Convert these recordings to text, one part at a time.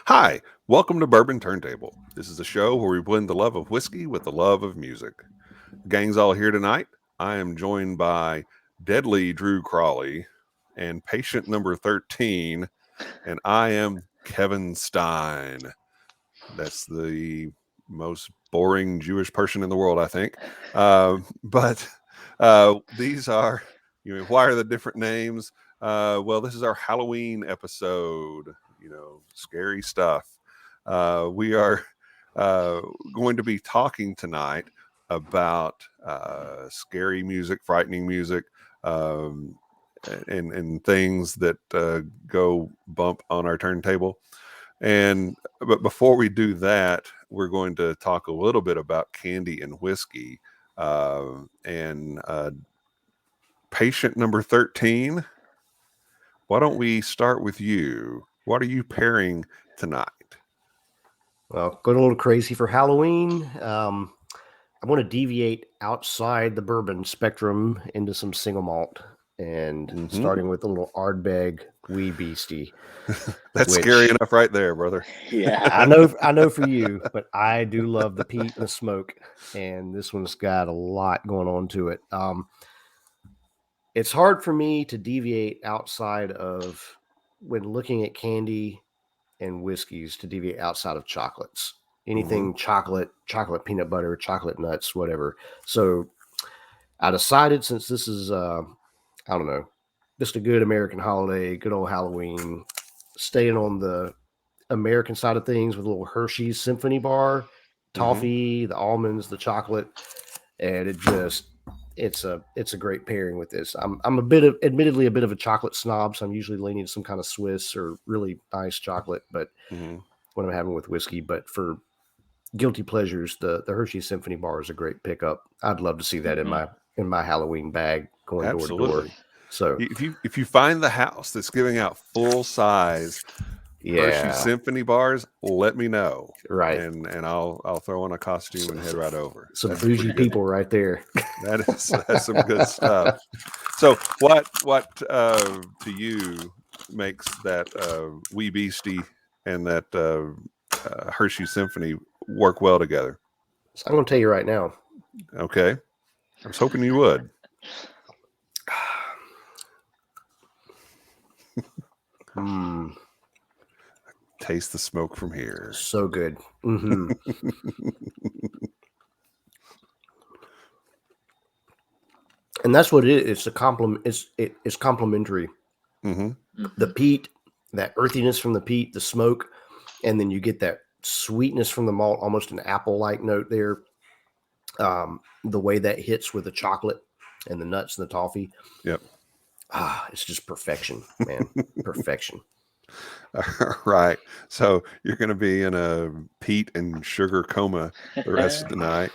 Hi, welcome to Bourbon Turntable. This is a show where we blend the love of whiskey with the love of music. Gang's all here tonight. I am joined by Deadly Drew Crawley and patient number 13, and I am Kevin Stein. That's the most boring Jewish person in the world, I think. But these are, why are the different names? Well, this is our Halloween episode, scary stuff. We are uh, going to be talking tonight about scary music, frightening music, um, and things that go bump on our turntable. But before we do that, we're going to talk a little bit about candy and whiskey. And patient number 13, why don't we start with you? What are you pairing tonight? Well, going a little crazy for Halloween. I want to deviate outside the bourbon spectrum into some single malt, and starting with a little Ardbeg Wee Beastie. That's scary enough right there, brother. Yeah, I know for you, but I do love the peat and the smoke, and this one's got a lot going on to it. It's hard for me to deviate outside of when looking at candy and whiskeys to deviate outside of chocolates. Anything chocolate peanut butter, chocolate nuts, whatever. So I decided, since this is I don't know, just a good American holiday, good old Halloween, staying on the American side of things with a little Hershey's Symphony Bar, toffee, the almonds, the chocolate, and it's a great pairing with this. I'm admittedly a bit of a chocolate snob, so I'm usually leaning to some kind of Swiss or really nice chocolate, but when I'm having with whiskey. But for guilty pleasures, the Hershey Symphony Bar is a great pickup. I'd love to see that in my Halloween bag going door to door. So if you find the house that's giving out full size Hershey Symphony bars, let me know. Right. And I'll throw on a costume and head right over. Some bougie people right there. That's some good stuff. So what to you makes that Wee Beastie and that Hershey Symphony work well together? So I'm going to tell you right now. Okay. I was hoping you would. Taste the smoke from here. So good. And that's what it is. It's a compliment. It's complimentary. The peat, that earthiness from the peat, the smoke, and then you get that sweetness from the malt, almost an apple-like note there. The way that hits with the chocolate and the nuts and the toffee. Yep. It's just perfection, man. Perfection. All right. So you're going to be in a peat and sugar coma the rest of the night.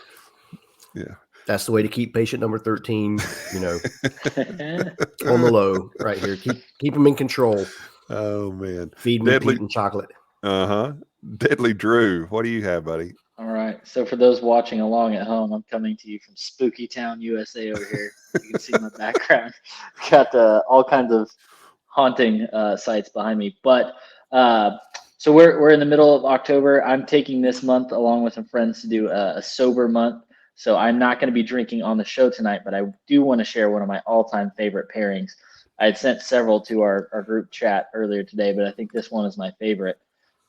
Yeah. That's the way to keep patient number 13, on the low right here. Keep them in control. Oh, man. Feed me peat and chocolate. Deadly Drew, what do you have, buddy? All right. So for those watching along at home, I'm coming to you from Spooky Town, USA over here. You can see my background. Got all kinds of haunting sites behind me. But so we're in the middle of October. I'm taking this month along with some friends to do a sober month. So I'm not going to be drinking on the show tonight, but I do want to share one of my all-time favorite pairings. I had sent several to our group chat earlier today, but I think this one is my favorite.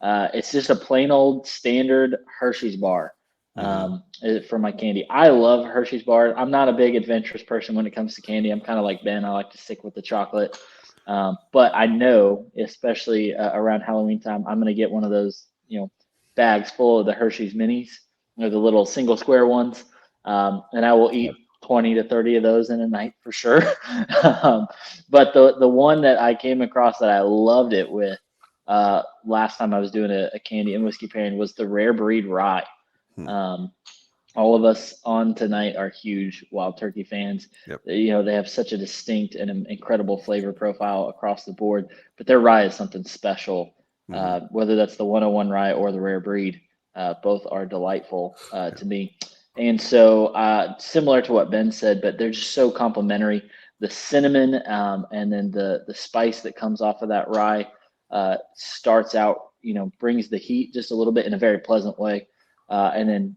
It's just a plain old standard Hershey's bar for my candy. I love Hershey's bar. I'm not a big adventurous person when it comes to candy. I'm kind of like Ben. I like to stick with the chocolate. But I know, especially around Halloween time, I'm going to get one of those, bags full of the Hershey's minis, the little single square ones. And I will eat 20 to 30 of those in a night for sure. But the one that I came across that I loved it with last time I was doing a candy and whiskey pairing was the Rare Breed Rye. All of us on tonight are huge Wild Turkey fans. Yep. They have such a distinct and incredible flavor profile across the board, but their rye is something special. Whether that's the 101 Rye or the Rare Breed, both are delightful to me. And so similar to what Ben said, but they're just so complementary. The cinnamon and then the spice that comes off of that rye starts out brings the heat just a little bit in a very pleasant way. And then,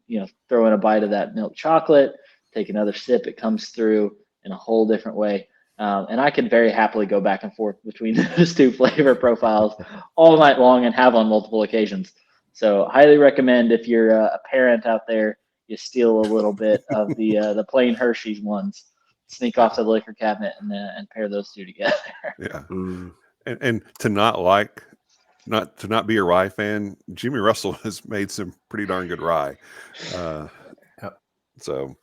throw in a bite of that milk chocolate, take another sip, it comes through in a whole different way. And I can very happily go back and forth between those two flavor profiles all night long and have on multiple occasions. So highly recommend if you're a parent out there, you steal a little bit of the plain Hershey's ones, sneak off to the liquor cabinet and pair those two together. Yeah. And to not be a rye fan, Jimmy Russell has made some pretty darn good rye. So,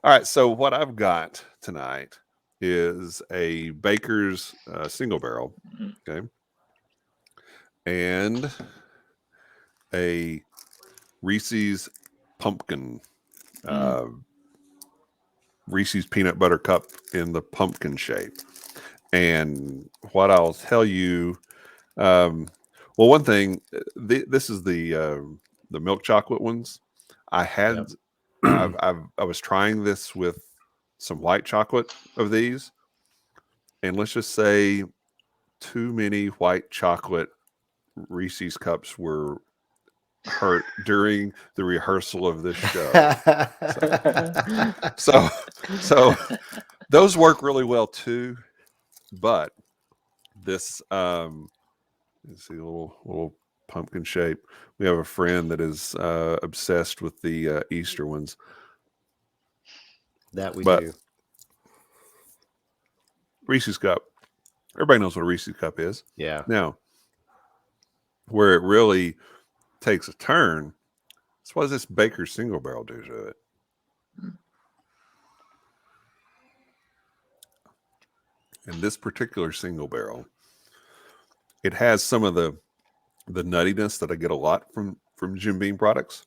all right. So what I've got tonight is a Baker's single barrel. Okay. And a Reese's pumpkin, Reese's peanut butter cup in the pumpkin shape. And what I'll tell you, well, one thing, this is the milk chocolate ones. I had, I was trying this with some white chocolate of these, and let's just say too many white chocolate Reese's cups were hurt during the rehearsal of this show. So those work really well too. But this, let's see, a little pumpkin shape. We have a friend that is obsessed with the Easter ones. That we do. Reese's cup. Everybody knows what a Reese's cup is. Yeah. Now, where it really takes a turn, is what does this Baker's single barrel do to it? In this particular single barrel, it has some of the nuttiness that I get a lot from Jim Beam products.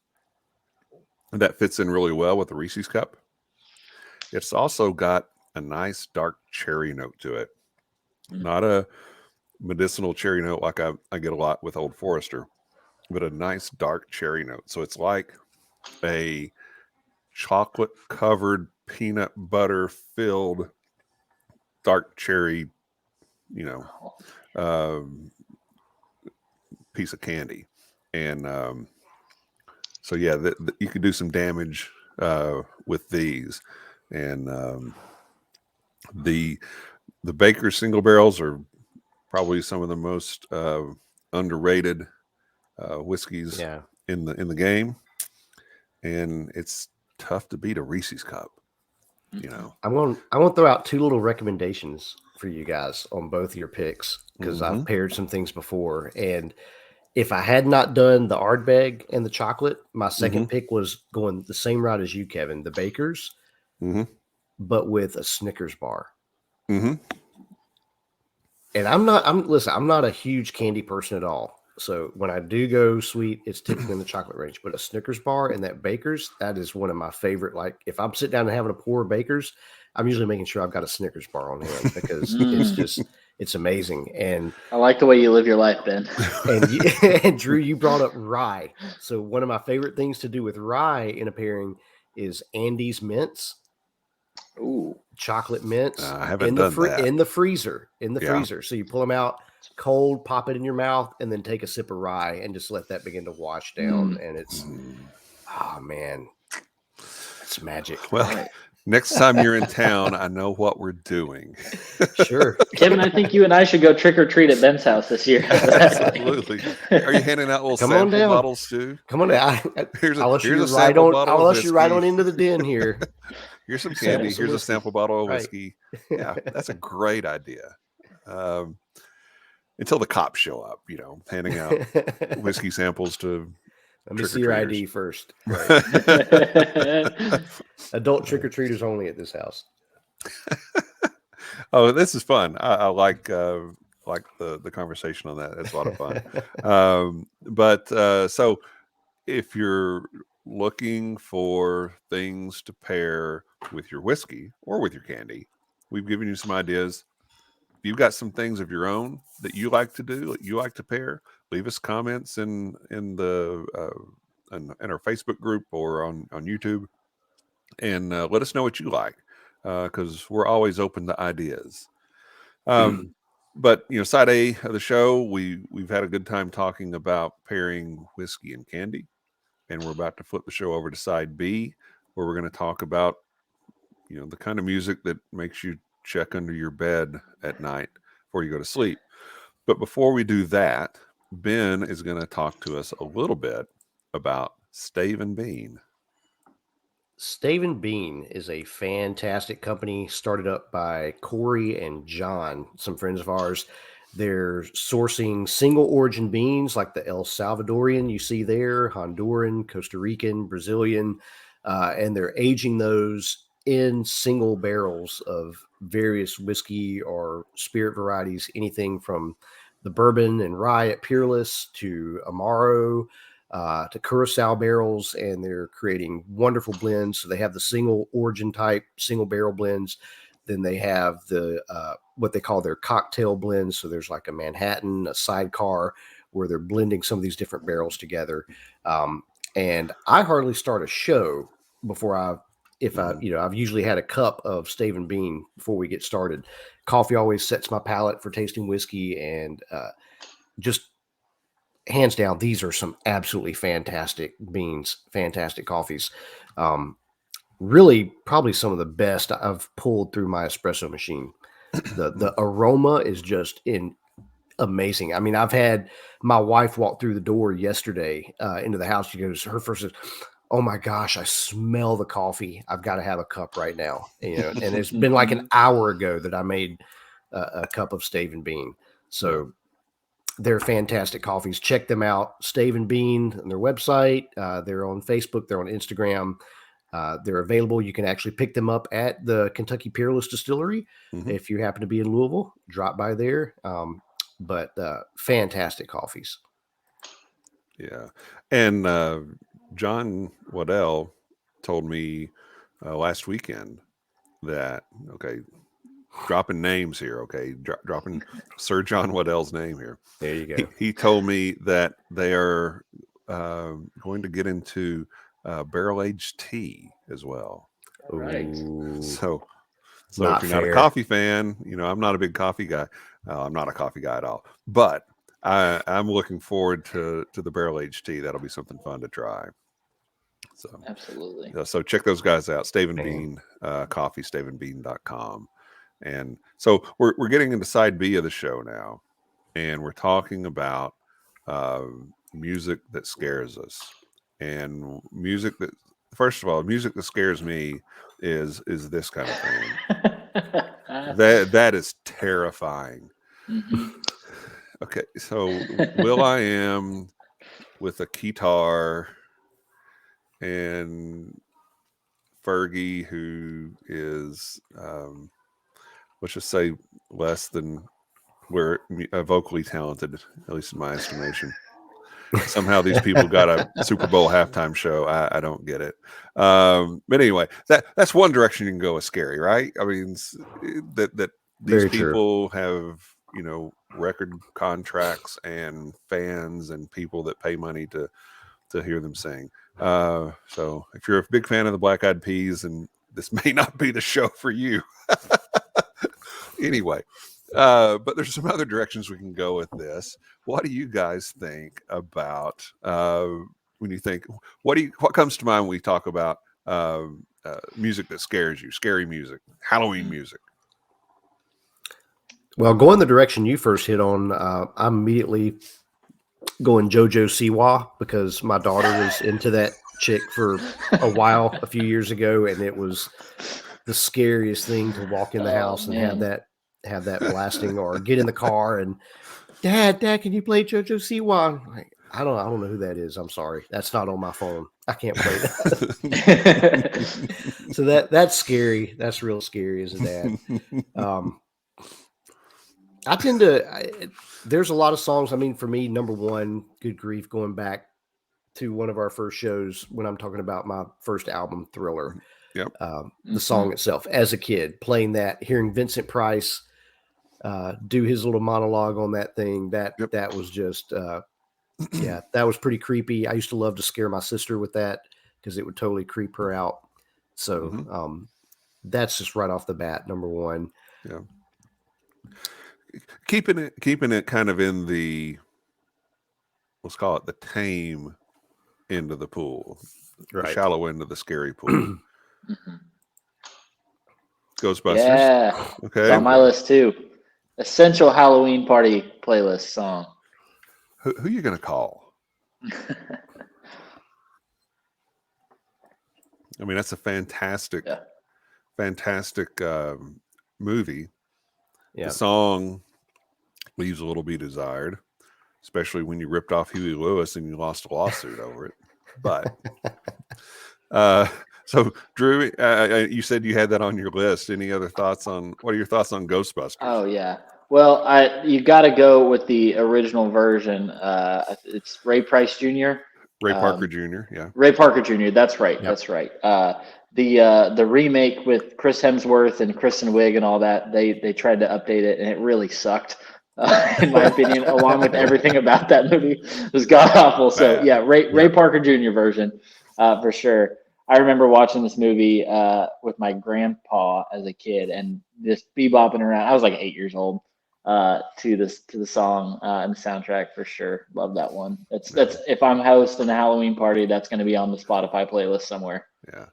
And that fits in really well with the Reese's cup. It's also got a nice dark cherry note to it. Not a medicinal cherry note like I get a lot with Old Forester, but a nice dark cherry note. So it's like a chocolate covered peanut butter filled dark cherry, piece of candy. And so yeah, you could do some damage with these. And the Baker's single barrels are probably some of the most underrated whiskeys in the game, and it's tough to beat a Reese's cup. I'm going to throw out two little recommendations for you guys on both your picks, because I've paired some things before, and if I had not done the Ardbeg and the chocolate, my second pick was going the same route as you, Kevin, the Baker's, but with a Snickers bar. And I'm not a huge candy person at all. So when I do go sweet, it's typically in the chocolate range, but a Snickers bar and that Baker's, that is one of my favorite. Like if I'm sitting down and having a pour of Baker's, I'm usually making sure I've got a Snickers bar on hand, because it's amazing. And I like the way you live your life, Ben. And Drew, you brought up rye. So one of my favorite things to do with rye in a pairing is Andy's mints. Ooh, chocolate mints. I haven't done that. In the freezer. So you pull them out cold, pop it in your mouth, and then take a sip of rye and just let that begin to wash down. And it's, oh man, it's magic. Well, next time you're in town, I know what we're doing. Sure. Kevin, I think you and I should go trick or treat at Ben's house this year. Absolutely. Are you handing out little sample bottles too? Come on down. I'll let you right on into the den here. Here's some candy. Here's a sample bottle of whiskey. Right. Yeah, that's a great idea. Until the cops show up, handing out whiskey samples to. Let me see your ID first. Right. Adult trick-or-treaters only at this house. Oh, this is fun. I like the conversation on that. It's a lot of fun. So if you're looking for things to pair with your whiskey or with your candy, we've given you some ideas. If you've got some things of your own that you like to do, that you like to pair, leave us comments in our Facebook group or on YouTube, and let us know what you like, because we're always open to ideas. But side A of the show, we've had a good time talking about pairing whiskey and candy, and we're about to flip the show over to side B, where we're going to talk about the kind of music that makes you check under your bed at night before you go to sleep. But before we do that, Ben is going to talk to us a little bit about Stave and Bean. Stave and Bean is a fantastic company started up by Corey and John, some friends of ours. They're sourcing single origin beans like the El Salvadorian you see there, Honduran, Costa Rican, Brazilian, and they're aging those in single barrels of various whiskey or spirit varieties, anything from the bourbon and rye at Peerless to Amaro to Curacao barrels, and they're creating wonderful blends. So they have the single origin type, single barrel blends. Then they have the what they call their cocktail blends. So there's like a Manhattan, a sidecar, where they're blending some of these different barrels together. And I hardly start a show before I've usually had a cup of Stave and Bean before we get started. Coffee always sets my palate for tasting whiskey, and just hands down, these are some absolutely fantastic beans, fantastic coffees. Really, probably some of the best I've pulled through my espresso machine. The aroma is just amazing. I mean, I've had my wife walk through the door yesterday into the house. She goes, her first says, "Oh my gosh, I smell the coffee. I've got to have a cup right now." And it's been like an hour ago that I made a cup of Stave and Bean. So they're fantastic coffees. Check them out. Stave and Bean on their website. They're on Facebook. They're on Instagram. They're available. You can actually pick them up at the Kentucky Peerless Distillery. If you happen to be in Louisville, drop by there. But fantastic coffees. Yeah. And John Waddell told me last weekend that, okay, dropping names here, okay, dropping Sir John Waddell's name here. There you go. He told me that they are going to get into barrel-aged tea as well. Right. So Not if you're not a fair. coffee fan, I'm not a big coffee guy. I'm not a coffee guy at all. But I'm looking forward to the barrel-aged tea. That'll be something fun to try. So Absolutely. So check those guys out. Stave and Bean coffee, staveandbean.com. And so we're getting into side B of the show now, and we're talking about music that scares us. And music that, first of all, music that scares me is this kind of thing. that is terrifying. Okay, so will.i.am with a guitar, and Fergie, who is let's just say less than we're vocally talented, at least in my estimation. Somehow these people got a Super Bowl halftime show. I don't get it. But anyway, that's one direction you can go with scary, right? I mean, that these Very people have record contracts and fans and people that pay money to hear them sing. So if you're a big fan of the Black Eyed Peas, and this may not be the show for you. Anyway, but there's some other directions we can go with this. What do you guys think about when you think, what comes to mind when we talk about music that scares you, scary music, Halloween music? Well, going the direction you first hit on, I'm immediately going JoJo Siwa, because my daughter was into that chick for a while, a few years ago, and it was the scariest thing to walk in the house and have that blasting, or get in the car and, Dad, can you play JoJo Siwa? Like, I don't know who that is. I'm sorry, that's not on my phone. I can't play that. So that's scary. That's real scary as a dad. I tend to. There's a lot of songs. I mean, for me, number one, good grief, going back to one of our first shows when I'm talking about my first album, Thriller. Yep. The song itself, as a kid, playing that, hearing Vincent Price do his little monologue on that thing. That was just, that was pretty creepy. I used to love to scare my sister with that because it would totally creep her out. So that's just right off the bat, number one. Yeah. keeping it kind of in the, let's call it the tame end of the pool, the Right. shallow end of the scary pool. Mm-hmm. Ghostbusters. Yeah, Okay. it's on my list too. Essential Halloween party playlist song. Who you gonna call? I mean, that's a fantastic movie. Yeah. The song leaves a little be desired, especially when you ripped off Huey Lewis and you lost a lawsuit over it. But so Drew, you said you had that on your list. Any other thoughts on what are your thoughts on Ghostbusters? Oh yeah. Well, you got to go with the original version. It's Ray Price Jr. Ray Parker Jr. Yeah. Ray Parker Jr. That's right. Yep. That's right. The remake with Chris Hemsworth and Kristen Wiig and all that, they tried to update it and it really sucked, in my opinion. Along with everything about that movie, it was god awful. So yeah, Ray Parker Jr. version, for sure. I remember watching this movie with my grandpa as a kid, and just bebopping around. I was like 8 years old. To the song and the soundtrack for sure. Love that one. That's if I'm hosting a Halloween party, that's going to be on the Spotify playlist somewhere. Yeah,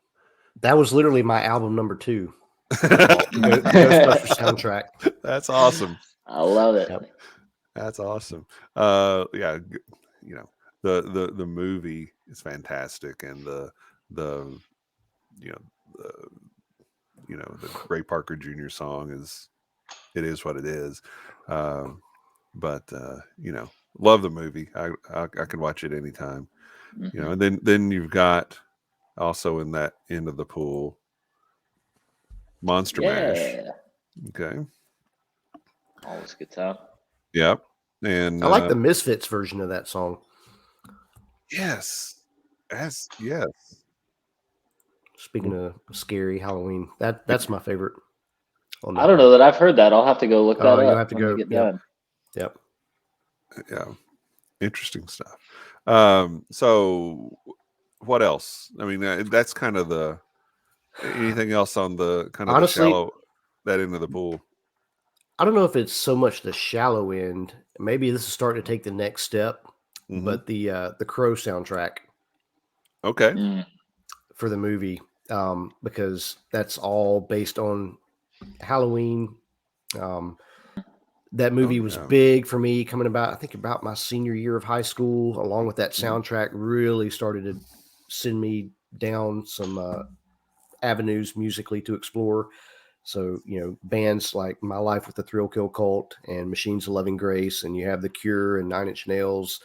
that was literally my album number 2. Ghostbusters soundtrack. That's awesome. I love it. Yep. That's awesome. Yeah, you know, the movie is fantastic, and the the Ray Parker Jr. song is what it is. But love the movie. I can watch it anytime. Mm-hmm. And then you've got also in that end of the pool, Monster Mash. Okay. Always a good time. Yep. And I like the Misfits version of that song. Yes. Yes. Speaking of scary Halloween, that's my favorite. I don't know that I've heard that. I'll have to go look that up. You'll have to when go we get done. Yep. Yeah. Interesting stuff. So what else? I mean, that's kind of anything else on the kind of Honestly, the shallow, that end of the pool? I don't know if it's so much the shallow end. Maybe this is starting to take the next step, but the Crow soundtrack. Okay. For the movie, because that's all based on Halloween. That movie was big for me coming about my senior year of high school, along with that soundtrack really started to send me down some avenues musically to explore. So, bands like My Life with the Thrill Kill Cult and Machines of Loving Grace, and you have The Cure and Nine Inch Nails,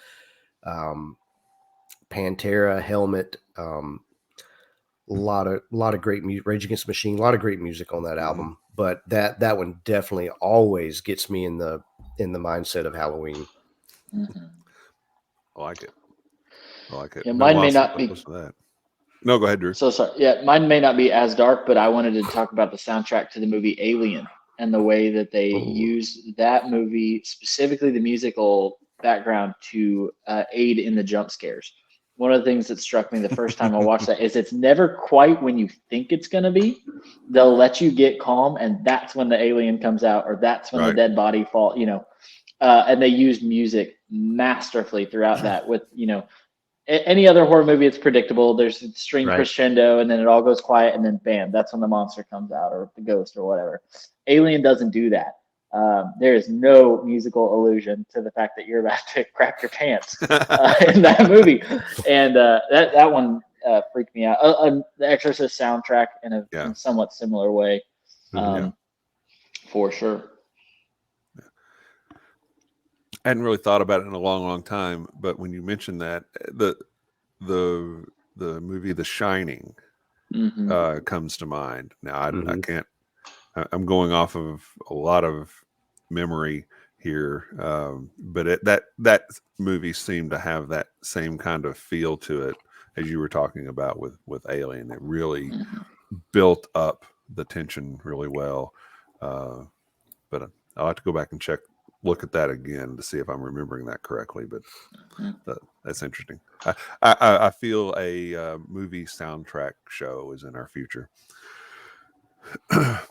Pantera, Helmet, a lot of great music, Rage Against the Machine, a lot of great music on that album. But that one definitely always gets me in the mindset of Halloween. Mm-hmm. I like it. Yeah, mine may not be. That. No, go ahead, Drew. So sorry. Yeah, mine may not be as dark, but I wanted to talk about the soundtrack to the movie Alien and the way that they used that movie, specifically the musical background, to aid in the jump scares. One of the things that struck me the first time I watched that is it's never quite when you think it's going to be. They'll let you get calm, and that's when the alien comes out, or that's when the dead body fall. And they used music masterfully throughout that. With any other horror movie, it's predictable. There's a string crescendo, and then it all goes quiet, and then bam, that's when the monster comes out, or the ghost, or whatever. Alien doesn't do that. There is no musical allusion to the fact that you're about to crap your pants in that movie, and that one freaked me out. The Exorcist soundtrack in a somewhat similar way, for sure. I hadn't really thought about it in a long time, but when you mentioned that, the movie The Shining comes to mind. Now I can't. I'm going off of a lot of memory here, but that movie seemed to have that same kind of feel to it as you were talking about with Alien. It really built up the tension really well. But I'll have to go back and look at that again to see if I'm remembering that correctly. But that's interesting. I feel a movie soundtrack show is in our future.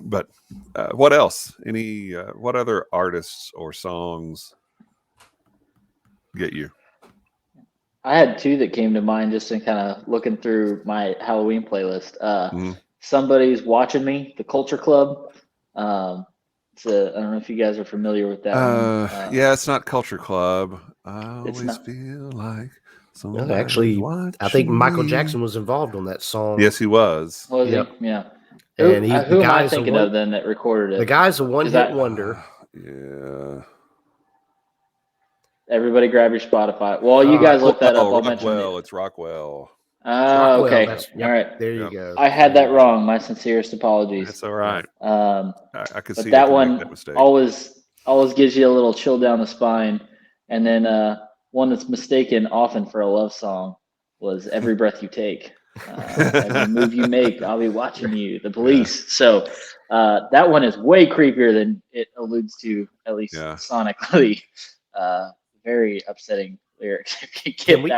But what else? Any what other artists or songs get you? I had two that came to mind just in kind of looking through my Halloween playlist. Somebody's Watching Me, the Culture Club. I don't know if you guys are familiar with that one. Yeah, it's not Culture Club. I It's always not. feel like Well, somebody's actually, watching I think Michael me. Jackson was involved on that song. Yes, he was. Was Yep. he? Yeah. And Who am I thinking of then that recorded it? The guy's a one-hit wonder. Yeah. Everybody grab your Spotify. Well, you guys look that up. I'll mention it. It's Rockwell. Rockwell, Okay. yep, All right. there you go. I had that wrong. My sincerest apologies. That's all right. I could but see that if you one make that mistake. always gives you a little chill down the spine. And then one that's mistaken often for a love song was "Every Breath You Take." Every move you make, I'll be watching you. The Police. Yeah. So that one is way creepier than it alludes to, at least sonically. Very upsetting lyrics. Can we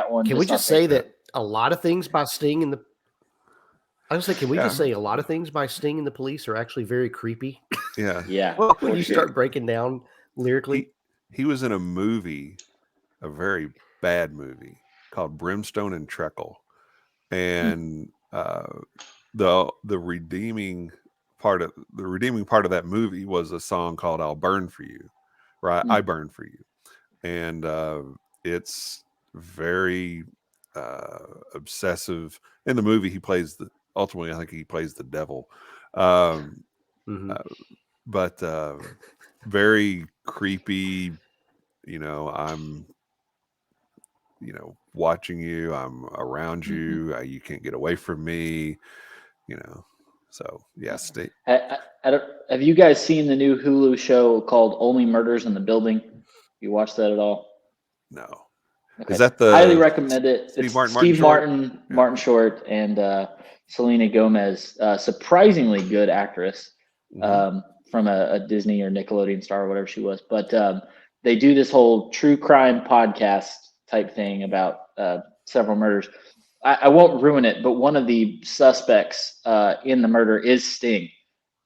just say that a lot of things by Sting and the I was like, can we just say a lot of things by Sting and the Police are actually very creepy? Yeah. Yeah. Well, when you start breaking down lyrically. He was in a movie, a very bad movie called Brimstone and Treacle. And the redeeming part of that movie was a song called "I'll Burn for You," right? I burn for you, and it's very obsessive. In the movie, ultimately, I think he plays the devil, but very creepy. I'm watching you, I'm around you, you can't get away from me, so yes. Have you guys seen the new Hulu show called Only Murders in the Building? You watched that at all? No. Okay. Is that the highly recommend it? Steve It's Martin Short and Selena Gomez, surprisingly good actress, from a Disney or Nickelodeon star or whatever she was, but they do this whole true crime podcast type thing about several murders. I won't ruin it, but one of the suspects in the murder is Sting,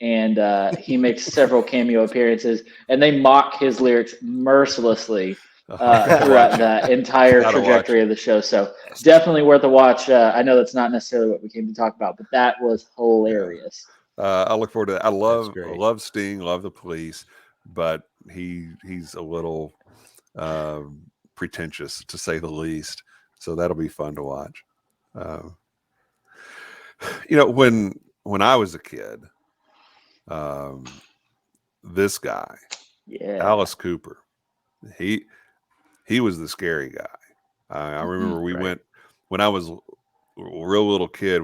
and he makes several cameo appearances, and they mock his lyrics mercilessly throughout the entire trajectory of the show. So definitely worth a watch. I know that's not necessarily what we came to talk about, but that was hilarious. I look forward to that. I love Sting, love the Police, but he's a little pretentious, to say the least. So that'll be fun to watch. When I was a kid, this guy, Alice Cooper, he was the scary guy. I remember we went when I was a real little kid.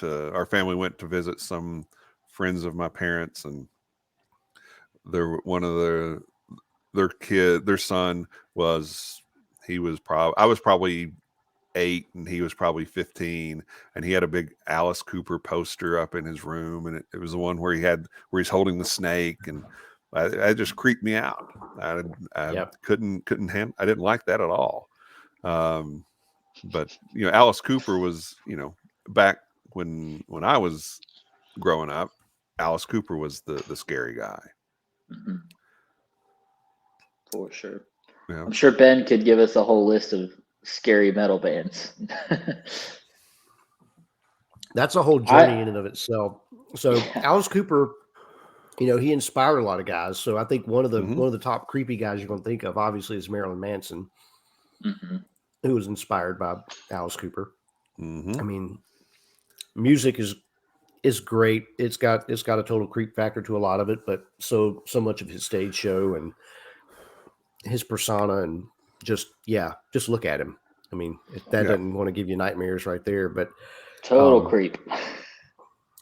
Our family went to visit some friends of my parents, and their son I was probably 8 and he was probably 15, and he had a big Alice Cooper poster up in his room, and it was the one where he's holding the snake, and it just creeped me out. I couldn't handle. I didn't like that at all. But Alice Cooper was, back when I was growing up, Alice Cooper was the scary guy. For sure. Yeah. I'm sure Ben could give us a whole list of scary metal bands. That's a whole journey in and of itself. So Alice Cooper, he inspired a lot of guys. So I think one of the top creepy guys you're going to think of, obviously, is Marilyn Manson, who was inspired by Alice Cooper. I mean, music is great. It's got a total creep factor to a lot of it, but so much of his stage show and his persona, and just look at him. I mean, that doesn't want to give you nightmares right there, but total creep.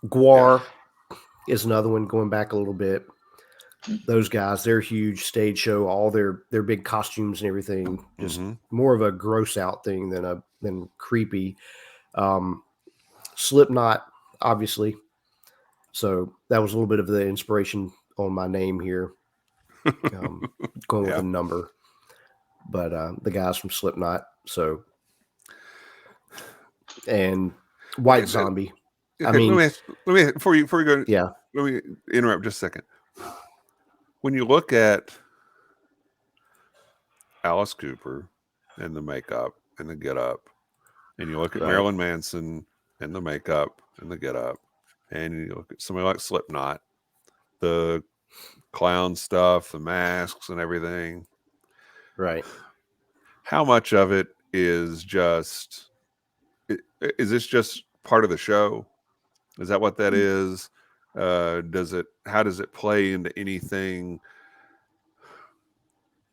Guar is another one, going back a little bit. Those guys, they're huge stage show, all their big costumes and everything, just more of a gross out thing than creepy. Slipknot, obviously. So that was a little bit of the inspiration on my name here. Going with a number, but the guys from Slipknot, and White Zombie. I mean, let me before you go. yeah, Let me interrupt just a second. When you look at Alice Cooper and the makeup and the get up, and you look at right. Marilyn Manson and the makeup and the get up, and you look at somebody like Slipknot, the clown stuff, the masks and everything. Right. How much of it is just, is this just part of the show? Is that what that is? How does it play into anything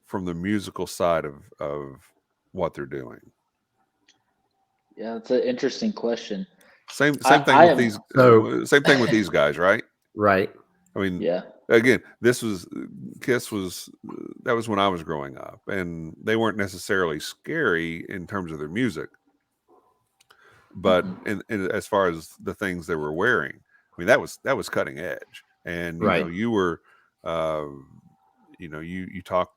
from the musical side of what they're doing? Yeah, it's an interesting question. Same I, thing I with am these. So Same thing with these guys, right? right. I mean, yeah. again, Kiss was, that was when I was growing up, and they weren't necessarily scary in terms of their music, but in as far as the things they were wearing, I mean, that was cutting edge. And Right. you were, you talk,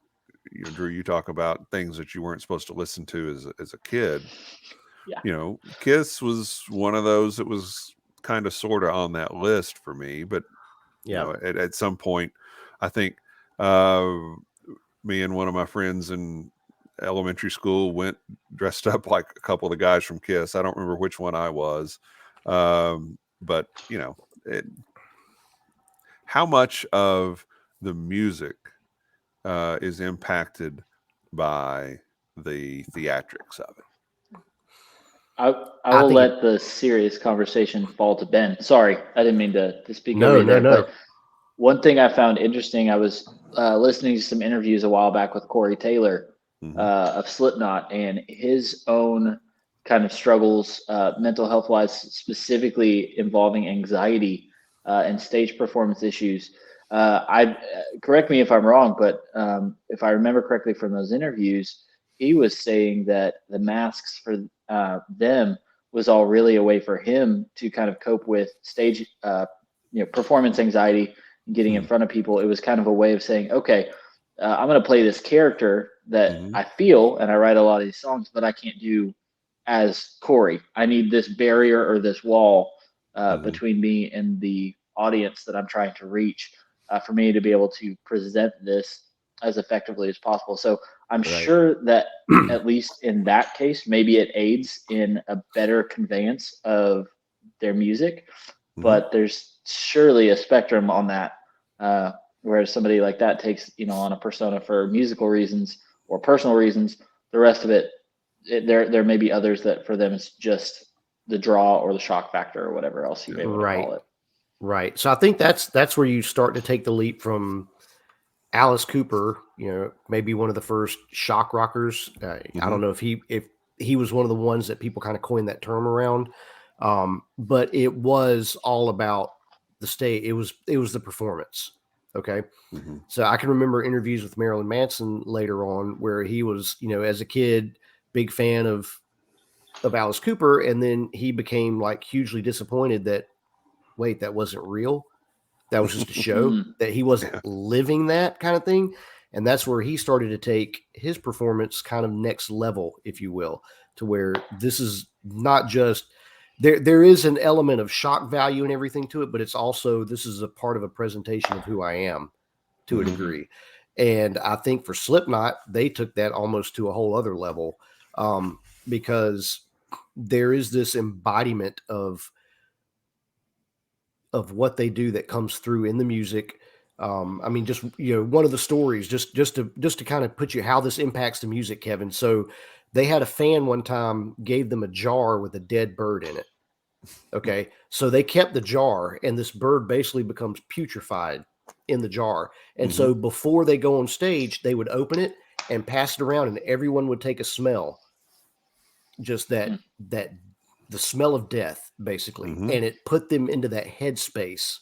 Drew, you talk about things that you weren't supposed to listen to as a kid. Yeah. Kiss was one of those that was kind of sort of on that list for me, but Yeah. at some point, I think me and one of my friends in elementary school went dressed up like a couple of the guys from Kiss. I don't remember which one I was, but how much of the music is impacted by the theatrics of it? I will let the serious conversation fall to Ben. Sorry, I didn't mean to speak over you there. No. But one thing I found interesting, I was listening to some interviews a while back with Corey Taylor of Slipknot, and his own kind of struggles, mental health wise, specifically involving anxiety and stage performance issues. I correct me if I'm wrong, but if I remember correctly from those interviews, he was saying that the masks for them was all really a way for him to kind of cope with stage, performance anxiety and getting in front of people. It was kind of a way of saying, okay, I'm going to play this character that I feel, and I write a lot of these songs, but I can't do as Corey. I need this barrier or this wall between me and the audience that I'm trying to reach for me to be able to present this as effectively as possible. So I'm sure that at least in that case, maybe it aids in a better conveyance of their music, but there's surely a spectrum on that, whereas somebody like that takes, on a persona for musical reasons or personal reasons. The rest of it, there may be others that for them it's just the draw or the shock factor or whatever else you may want to call it. Right. So I think that's where you start to take the leap from Alice Cooper, maybe one of the first shock rockers. I don't know if he was one of the ones that people kind of coined that term around. But it was all about the stage. It was the performance. Okay. So I can remember interviews with Marilyn Manson later on where he was, as a kid, big fan of Alice Cooper. And then he became like hugely disappointed that, wait, that wasn't real. That was just a show, that he wasn't living that kind of thing. And that's where he started to take his performance kind of next level, if you will, to where this is not just there is an element of shock value and everything to it, but it's also, this is a part of a presentation of who I am to a degree. And I think for Slipknot, they took that almost to a whole other level, because there is this embodiment of what they do that comes through in the music. I mean, just, one of the stories, just to kind of put you how this impacts the music, Kevin. So they had a fan one time gave them a jar with a dead bird in it. Okay. So they kept the jar, and this bird basically becomes putrefied in the jar. And so before they go on stage, they would open it and pass it around, and everyone would take a smell. Just that the smell of death, basically. And it put them into that headspace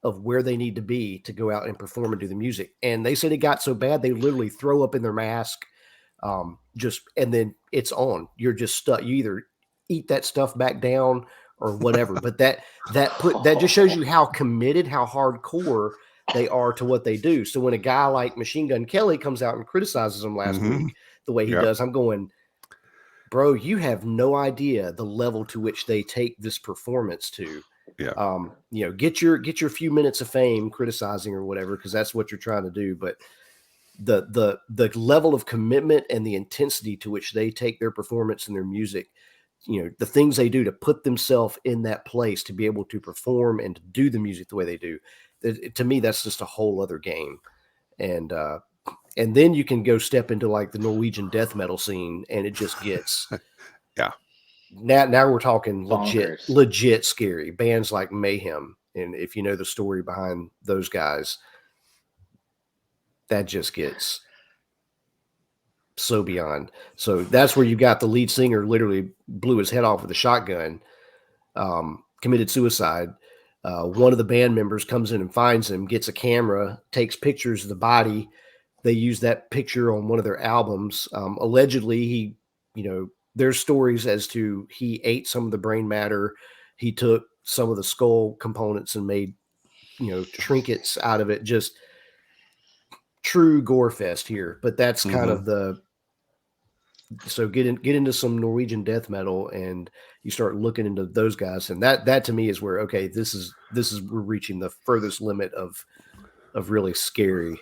of where they need to be to go out and perform and do the music. And they said it got so bad, they literally throw up in their mask. And then it's on. You're just stuck. You either eat that stuff back down or whatever. But that just shows you how committed, how hardcore they are to what they do. So when a guy like Machine Gun Kelly comes out and criticizes them last week the way he does, I'm going, bro, you have no idea the level to which they take this performance to. Yeah. Get your few minutes of fame criticizing or whatever, because that's what you're trying to do. But the level of commitment and the intensity to which they take their performance and their music, the things they do to put themselves in that place to be able to perform and to do the music the way they do, to me, that's just a whole other game. And then you can go step into like the Norwegian death metal scene, and it just gets Yeah. Now we're talking Bonkers. legit scary bands like Mayhem. And if you know the story behind those guys, that just gets so beyond. So that's where you got the lead singer literally blew his head off with a shotgun, committed suicide. One of the band members comes in and finds him, gets a camera, takes pictures of the body. They use that picture on one of their albums. Allegedly, there's stories as to he ate some of the brain matter. He took some of the skull components and made, trinkets out of it. Just true gore fest here. But that's kind of so get into some Norwegian death metal, and you start looking into those guys, and that to me is where, okay, this is we're reaching the furthest limit of really scary.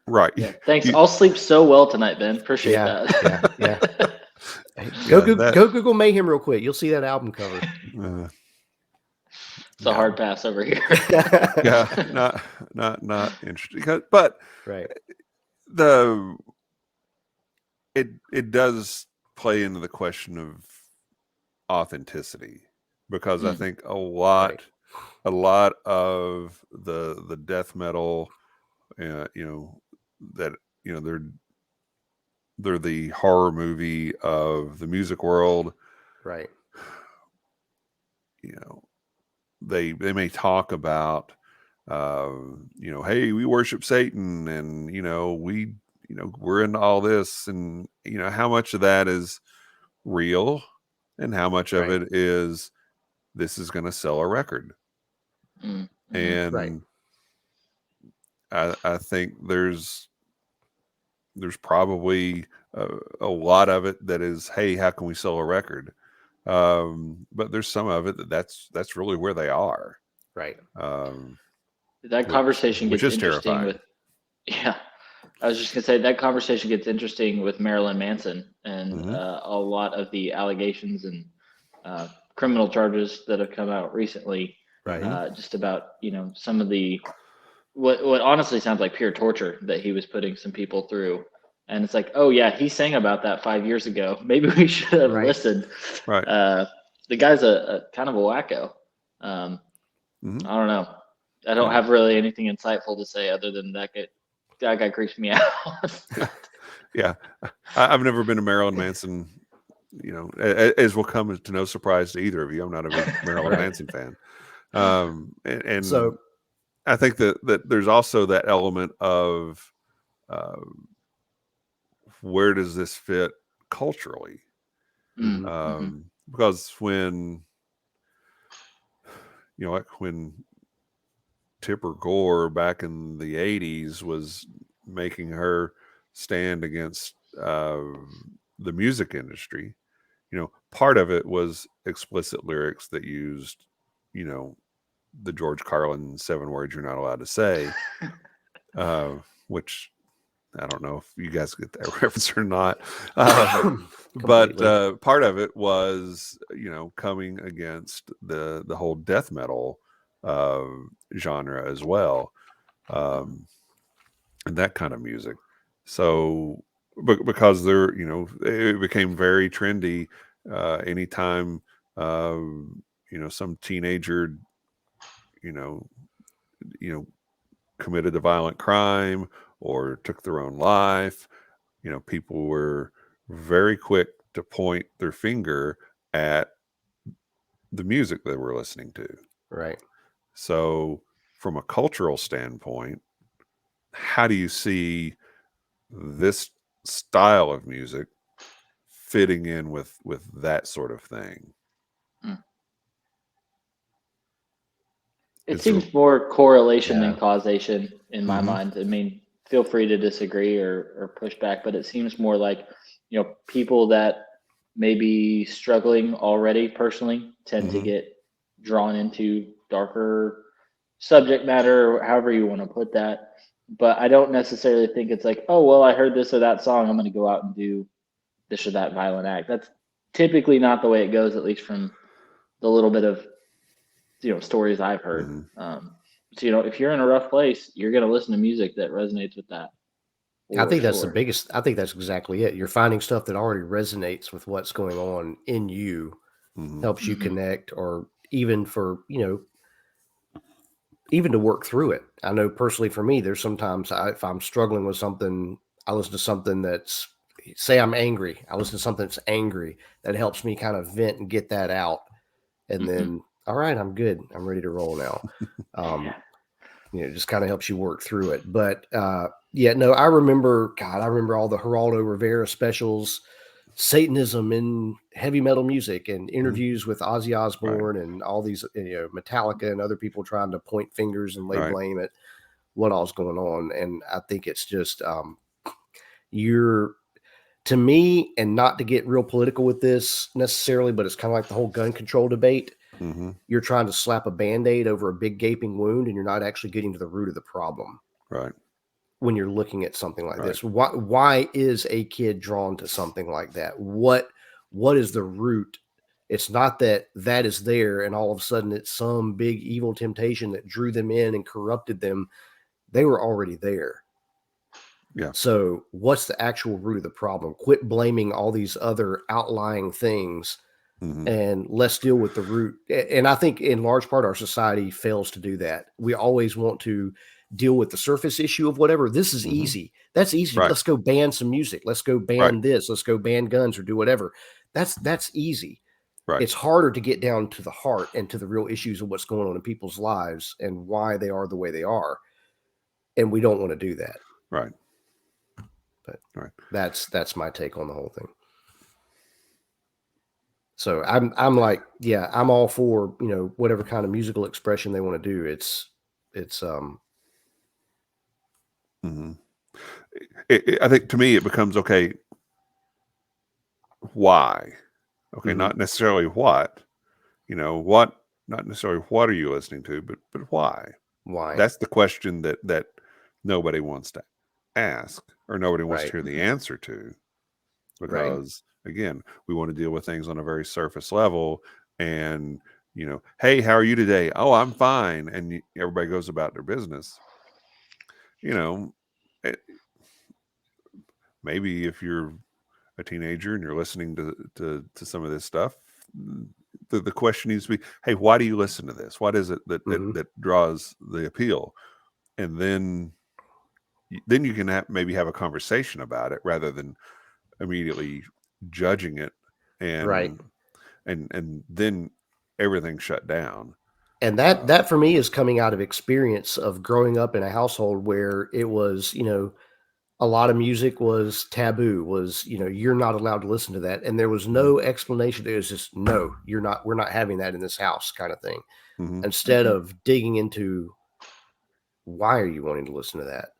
Right. Yeah. Thanks. I'll sleep so well tonight, Ben. Appreciate that. Yeah. Go Google Mayhem real quick. You'll see that album cover. It's a hard pass over here. Yeah, not interesting. But right. It does play into the question of authenticity, because I think a lot of the death metal, that they're the horror movie of the music world, right? They may talk about, hey, we worship Satan, and we're into all this, and how much of that is real, and how much of it is this is going to sell a record. And I think there's probably a lot of it that is, hey, how can we sell a record? But there's some of it that's really where they are. Right. That conversation gets interesting terrifying. I was just gonna say that conversation gets interesting with Marilyn Manson and a lot of the allegations and criminal charges that have come out recently. Right. Just about some of the what honestly sounds like pure torture that he was putting some people through. And it's like, oh yeah, he sang about that 5 years ago. Maybe we should have listened. Right. The guy's a kind of a wacko. I don't know. I don't have really anything insightful to say other than that guy creeps me out. Yeah. I've never been a Marilyn Manson, as will come to no surprise to either of you. I'm not a big Marilyn Manson fan. And so I think that there's also that element of, where does this fit culturally? Because when Tipper Gore back in the 80s was making her stand against the music industry, part of it was explicit lyrics that used, the George Carlin 7 words you're not allowed to say, which I don't know if you guys get that reference or not. But part of it was, coming against the whole death metal genre as well, and that kind of music. So because they're, it became very trendy anytime some teenager committed a violent crime or took their own life, people were very quick to point their finger at the music they were listening to. Right. So from a cultural standpoint, how do you see this style of music fitting in with that sort of thing? It seems more correlation than causation in my mind. I mean, feel free to disagree or push back, but it seems more like, people that may be struggling already personally tend to get drawn into darker subject matter, or however you want to put that. But I don't necessarily think it's like, oh, well, I heard this or that song, I'm going to go out and do this or that violent act. That's typically not the way it goes, at least from the little bit of stories I've heard. So if you're in a rough place, you're going to listen to music that resonates with that. I think that's the Sure. biggest. I think that's exactly it. You're finding stuff that already resonates with what's going on in you, helps you connect, or even for even to work through it. I know personally for me, there's sometimes if I'm struggling with something, I listen to something that's, say I'm angry, I listen to something that's angry that helps me kind of vent and get that out. And then, all right, I'm good. I'm ready to roll now. Just kind of helps you work through it. But yeah, no, I remember all the Geraldo Rivera specials, Satanism in heavy metal music, and interviews with Ozzy Osbourne and all these, Metallica and other people trying to point fingers and lay blame at what all's going on. And I think it's just, to me, and not to get real political with this necessarily, but it's kind of like the whole gun control debate. You're trying to slap a Band-Aid over a big gaping wound, and you're not actually getting to the root of the problem. Right. When you're looking at something like this, why is a kid drawn to something like that? What is the root? It's not that is there, and all of a sudden it's some big evil temptation that drew them in and corrupted them. They were already there. Yeah. So what's the actual root of the problem? Quit blaming all these other outlying things. And let's deal with the root. And I think in large part, our society fails to do that. We always want to deal with the surface issue of whatever. This is easy. That's easy. Let's go ban some music. Let's go ban this. Let's go ban guns or do whatever. That's easy. It's harder to get down to the heart and to the real issues of what's going on in people's lives and why they are the way they are. And we don't want to do that. Right. But that's my take on the whole thing. So I'm like, yeah, I'm all for, whatever kind of musical expression they want to do. I think to me it becomes okay. Why? Okay, not necessarily what, not necessarily what are you listening to, but why? Why? That's the question that nobody wants to ask, or nobody wants to hear the answer to, because again, we want to deal with things on a very surface level. And hey, how are you today? Oh, I'm fine. And everybody goes about their business. Maybe if you're a teenager and you're listening to some of this stuff, the question needs to be, hey, why do you listen to this? What is it that draws the appeal? And then you can maybe have a conversation about it rather than immediately judging it and then everything shut down. And that for me is coming out of experience of growing up in a household where it was, a lot of music was taboo, was, you're not allowed to listen to that. And there was no explanation. It was just, no, we're not having that in this house kind of thing. Instead of digging into why are you wanting to listen to that?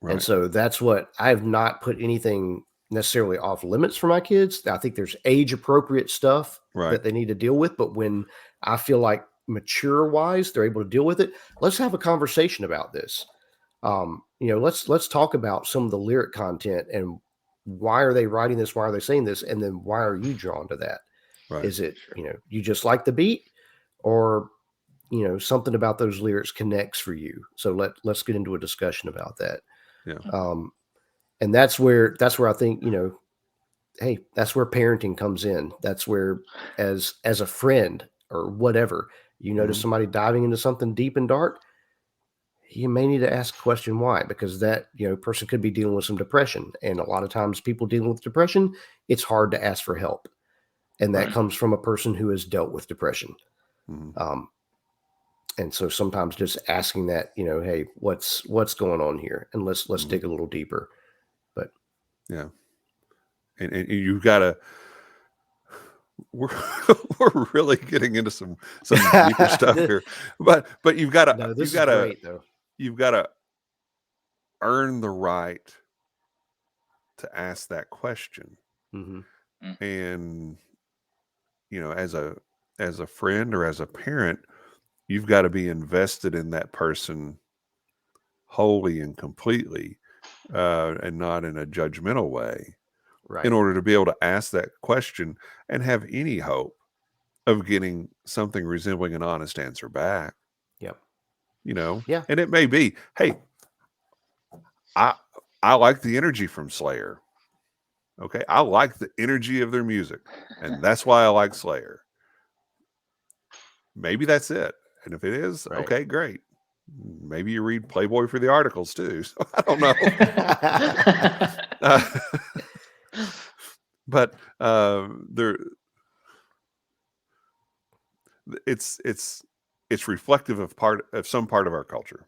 And so that's what I've not put anything necessarily off limits for my kids. I think there's age appropriate stuff that they need to deal with. But when I feel like mature wise, they're able to deal with it. Let's have a conversation about this. Let's talk about some of the lyric content and why are they writing this? Why are they saying this? And then why are you drawn to that? Is it, you just like the beat, or, something about those lyrics connects for you? So let's get into a discussion about that. Yeah. And that's where I think, hey, that's where parenting comes in. That's where, as a friend or whatever, notice somebody diving into something deep and dark, you may need to ask a question why, because that, person could be dealing with some depression. And a lot of times people dealing with depression, it's hard to ask for help. And that comes from a person who has dealt with depression. And so sometimes just asking that, hey, what's going on here? And let's dig a little deeper. But yeah. And you've got to, we're really getting into some deeper stuff here, but you've got to, no, this is great though. You've got to earn the right to ask that question. And, as a friend or as a parent, you've got to be invested in that person wholly and completely, and not in a judgmental way, Right. in order to be able to ask that question and have any hope of getting something resembling an honest answer back. Yep. Yeah. And it may be, hey, I like the energy from Slayer. Okay, I like the energy of their music, and that's why I like Slayer. Maybe that's it. And if it is, Right. okay, great. Maybe you read Playboy for the articles too. So I don't know. But there, it's reflective of some part of our culture.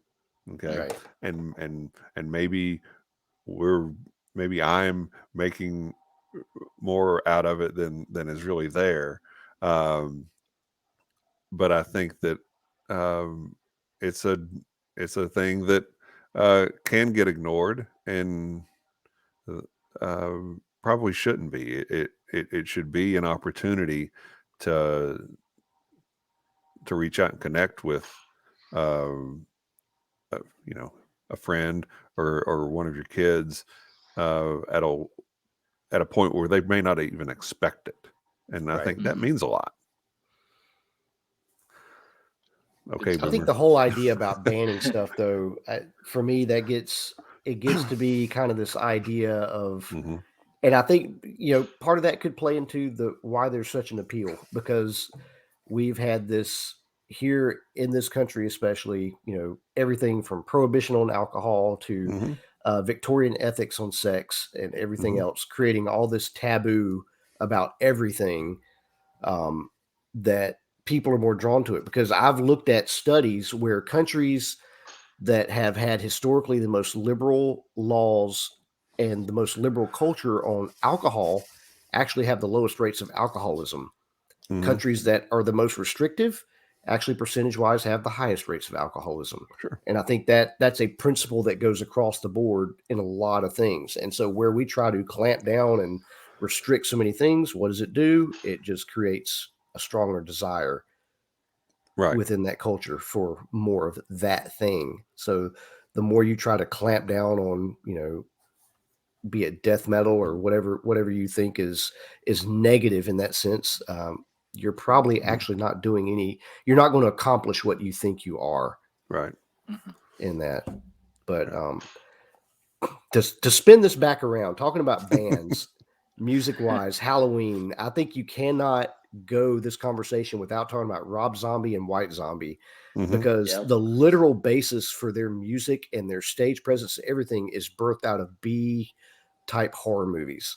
Okay, Right. and maybe maybe I'm making more out of it than is really there. But I think that it's a thing that can get ignored, and probably shouldn't be. It should be an opportunity to reach out and connect with, a friend or one of your kids at a point where they may not even expect it, and I think that means a lot. Okay, I think the whole idea about banning stuff, though, for me, it gets to be kind of this idea of, and I think part of that could play into why there's such an appeal, because we've had this here in this country, especially, everything from prohibition on alcohol to Victorian ethics on sex and everything else, creating all this taboo about everything, that people are more drawn to it. Because I've looked at studies where countries that have had historically the most liberal laws and the most liberal culture on alcohol actually have the lowest rates of alcoholism. Countries that are the most restrictive actually percentage wise have the highest rates of alcoholism. Sure. And I think that that's a principle that goes across the board in a lot of things. And so where we try to clamp down and restrict so many things, what does it do? It just creates a stronger desire within that culture for more of that thing. So the more you try to clamp down on, be it death metal or whatever you think is negative in that sense, you're probably actually not doing you're not going to accomplish what you think you are in that. But to spin this back around, talking about bands, music wise, Halloween, I think you cannot go this conversation without talking about Rob Zombie and White Zombie, because the literal basis for their music and their stage presence, everything is birthed out of B type horror movies.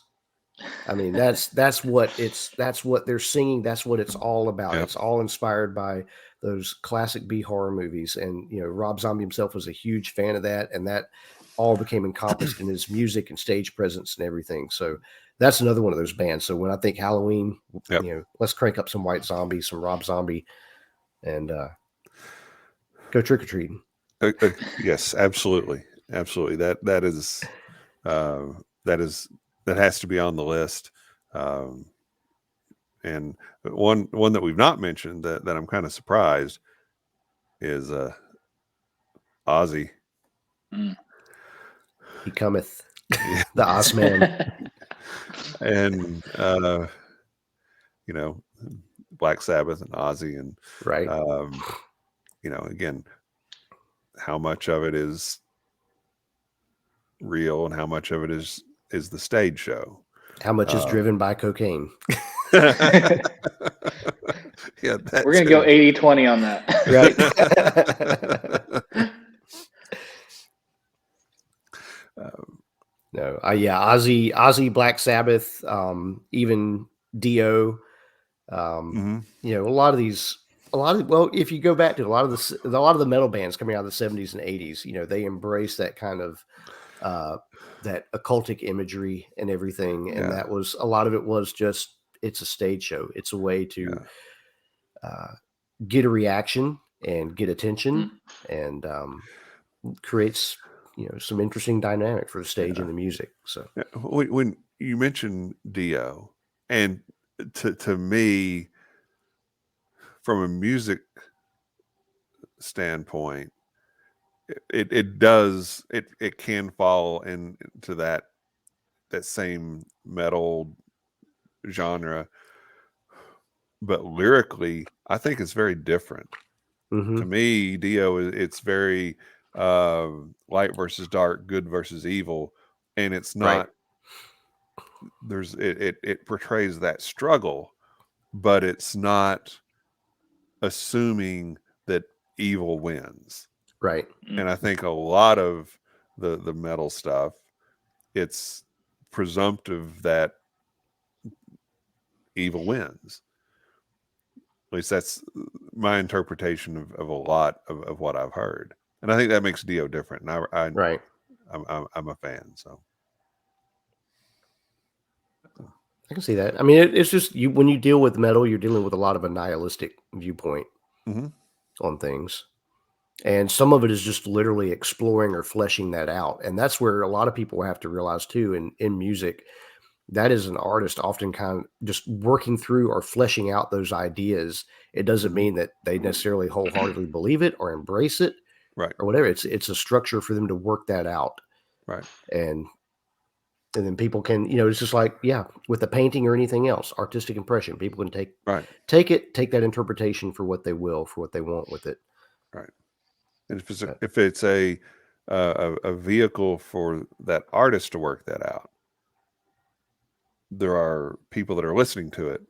I mean, that's what they're singing. That's what it's all about. It's all inspired by those classic B horror movies. And, Rob Zombie himself was a huge fan of that, and that all became encompassed in his music and stage presence and everything. So that's another one of those bands. So when I think Halloween, let's crank up some White Zombie, some Rob Zombie, and go trick or treating. Yes, absolutely. That has to be on the list. And one that we've not mentioned that I'm kind of surprised is Ozzy. He cometh, the Ozman. And Black Sabbath and Ozzy, and again, how much of it is real and how much of it is the stage show. How much is driven by cocaine? Yeah, we're gonna go 80-20 on that. Right. No, Ozzy, Black Sabbath, even Dio, a lot of if you go back to a lot of the metal bands coming out of the 70s and 80s, they embrace that kind of that occultic imagery and everything, and that was a lot of it was just, it's a stage show. It's a way to get a reaction and get attention, and creates some interesting dynamic for the stage and the music. So when you mentioned Dio, and to me, from a music standpoint, it can fall into that same metal genre, but lyrically, I think it's very different. Mm-hmm. To me, Dio, it's very light versus dark, good versus evil, and it's not. There's it portrays that struggle, but it's not assuming that evil wins. Right. And I think a lot of the metal stuff, it's presumptive that evil wins. At least that's my interpretation of a lot of what I've heard, and I think that makes Dio different. And Right. I'm a fan. So I can see that. I mean, it's just you when you deal with metal, you're dealing with a lot of a nihilistic viewpoint Mhm. on things. And some of it is just literally exploring or fleshing that out. And that's where a lot of people have to realize too in music, that is an artist often kind of just working through or fleshing out those ideas. It doesn't Mhm. mean that they necessarily wholeheartedly believe it or embrace it Right. or whatever. It's a structure for them to work that out. Right. And then people can, it's just like, yeah, with the painting or anything else, artistic impression, people can Right. take that interpretation for what they will, for what they want with it. Right. And if it's a vehicle for that artist to work that out, there are people that are listening to it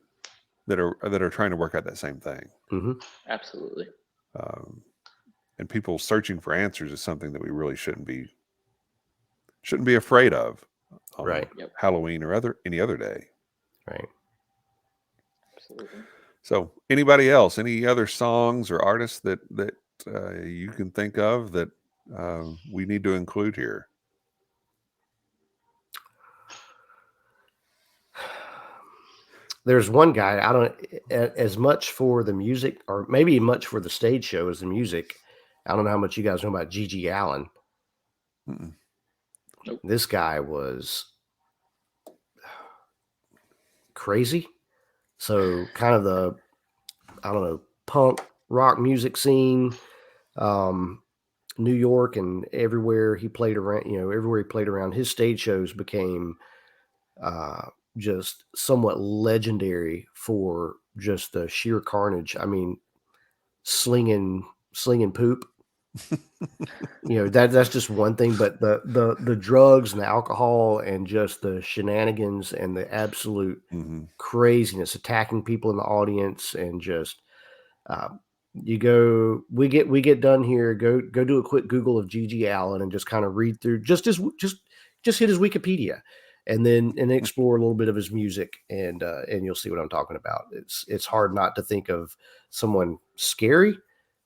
that are trying to work out that same thing. Mm-hmm. Absolutely. And people searching for answers is something that we really shouldn't be afraid of on Right. Halloween or any other day. Right. Absolutely. So, anybody else? Any other songs or artists that you can think of that we need to include here? There's one guy, I don't as much for the music or maybe much for the stage show as the music. I don't know how much you guys know about Gigi Allen. Mm-mm. Nope. This guy was crazy. So kind of the, I don't know, punk rock music scene, New York and everywhere he played around, everywhere he played around, his stage shows became just somewhat legendary for just the sheer carnage. I mean, slinging poop. That's just one thing, but the drugs and the alcohol and just the shenanigans and the absolute Mm-hmm. craziness, attacking people in the audience, and just uh, we get done here. Go do a quick Google of Gigi Allen and just kind of read through just hit his Wikipedia, and then explore a little bit of his music, and you'll see what I'm talking about. It's hard not to think of someone scary.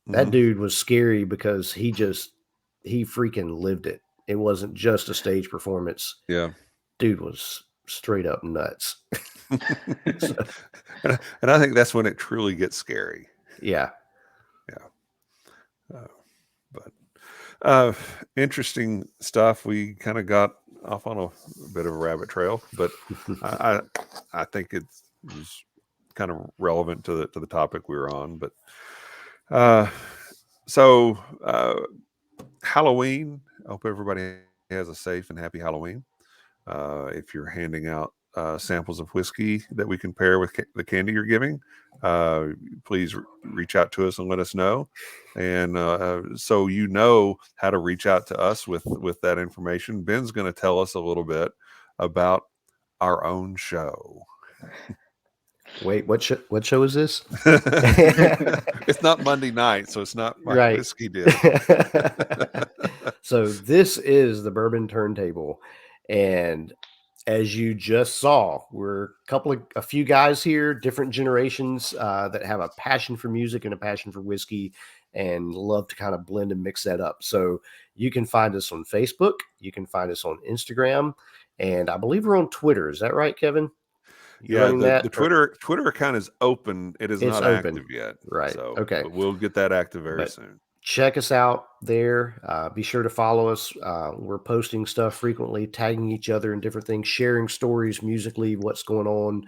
That Mm-hmm. dude was scary because he freaking lived it. It wasn't just a stage performance. Yeah. Dude was straight up nuts. And I think that's when it truly gets scary. Yeah. But interesting stuff. We kind of got off on a bit of a rabbit trail, but I think it was kind of relevant to the topic we were on. But so Halloween. I hope everybody has a safe and happy Halloween. If you're handing out samples of whiskey that we can pair with the candy you're giving, please reach out to us and let us know. And so how to reach out to us with that information. Ben's going to tell us a little bit about our own show. Wait, what show is this? It's not Monday night, so it's not my Right. whiskey dip. So this is the Bourbon Turntable, and as you just saw, we're a few guys here, different generations that have a passion for music and a passion for whiskey, and love to kind of blend and mix that up. So you can find us on Facebook, you can find us on Instagram, and I believe we're on Twitter. Is that right, Kevin? The Twitter account is open. It is not open. active yet. Right. So, okay. But we'll get that active very soon. Check us out there. Be sure to follow us. We're posting stuff frequently, tagging each other in different things, sharing stories musically, what's going on,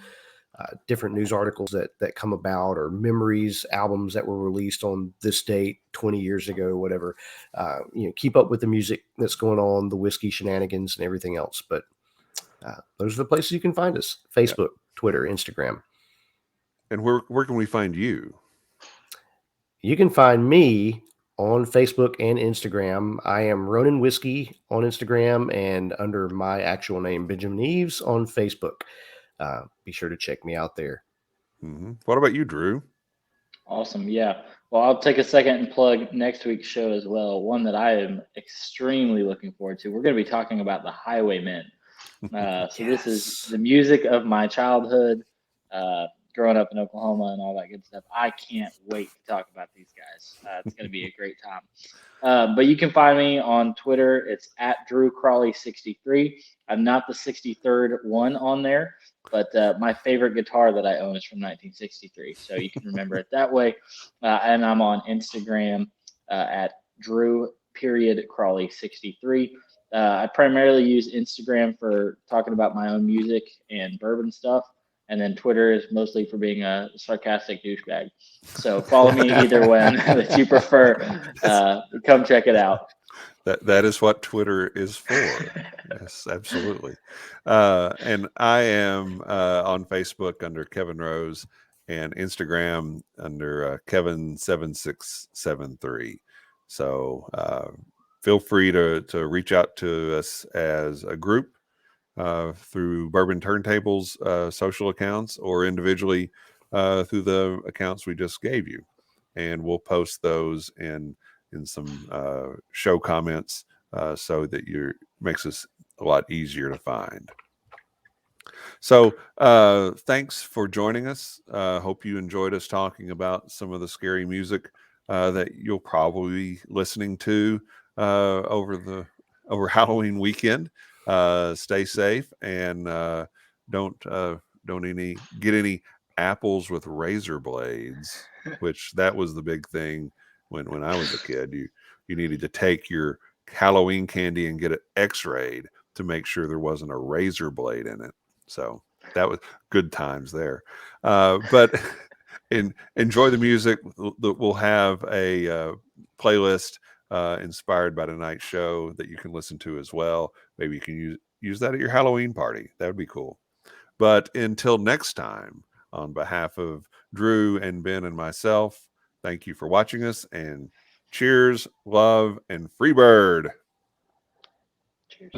different news articles that come about, or memories, albums that were released on this date 20 years ago, whatever. Keep up with the music that's going on, the whiskey shenanigans and everything else. But those are the places you can find us: Facebook, Twitter, Instagram. And where can we find you? You can find me on Facebook and Instagram. I am Ronin Whiskey on Instagram, and under my actual name, Benjamin Eves, on Facebook. Be sure to check me out there. What about you, Drew? Awesome. Yeah. Well, I'll take a second and plug next week's show as well. One that I am extremely looking forward to. We're going to be talking about the Highwaymen. So this is the music of my childhood, growing up in Oklahoma and all that good stuff. I can't wait to talk about these guys. It's going to be a great time. But you can find me on Twitter. It's at Drew Crawley 63. I'm not the 63rd one on there, but my favorite guitar that I own is from 1963. So you can remember it that way. And I'm on Instagram at Drew.Crawley 63. I primarily use Instagram for talking about my own music and bourbon stuff. And then Twitter is mostly for being a sarcastic douchebag. So follow me either one that you prefer. Come check it out. That is what Twitter is for. Yes, absolutely. And I am on Facebook under Kevin Rose, and Instagram under Kevin7673. So feel free to reach out to us as a group through Bourbon Turntable's social accounts, or individually through the accounts we just gave you. And we'll post those in some show comments so that makes us a lot easier to find. So thanks for joining us. Hope you enjoyed us talking about some of the scary music that you'll probably be listening to over Halloween weekend. Stay safe, and don't get any apples with razor blades, which that was the big thing when I was a kid. You needed to take your Halloween candy and get it x-rayed to make sure there wasn't a razor blade in it. So that was good times there. But enjoy the music. We'll have a playlist inspired by tonight's show that you can listen to as well. Maybe you can use that at your Halloween party. That would be cool. But until next time, on behalf of Drew and Ben and myself, thank you for watching us, and cheers, love, and free bird. Cheers.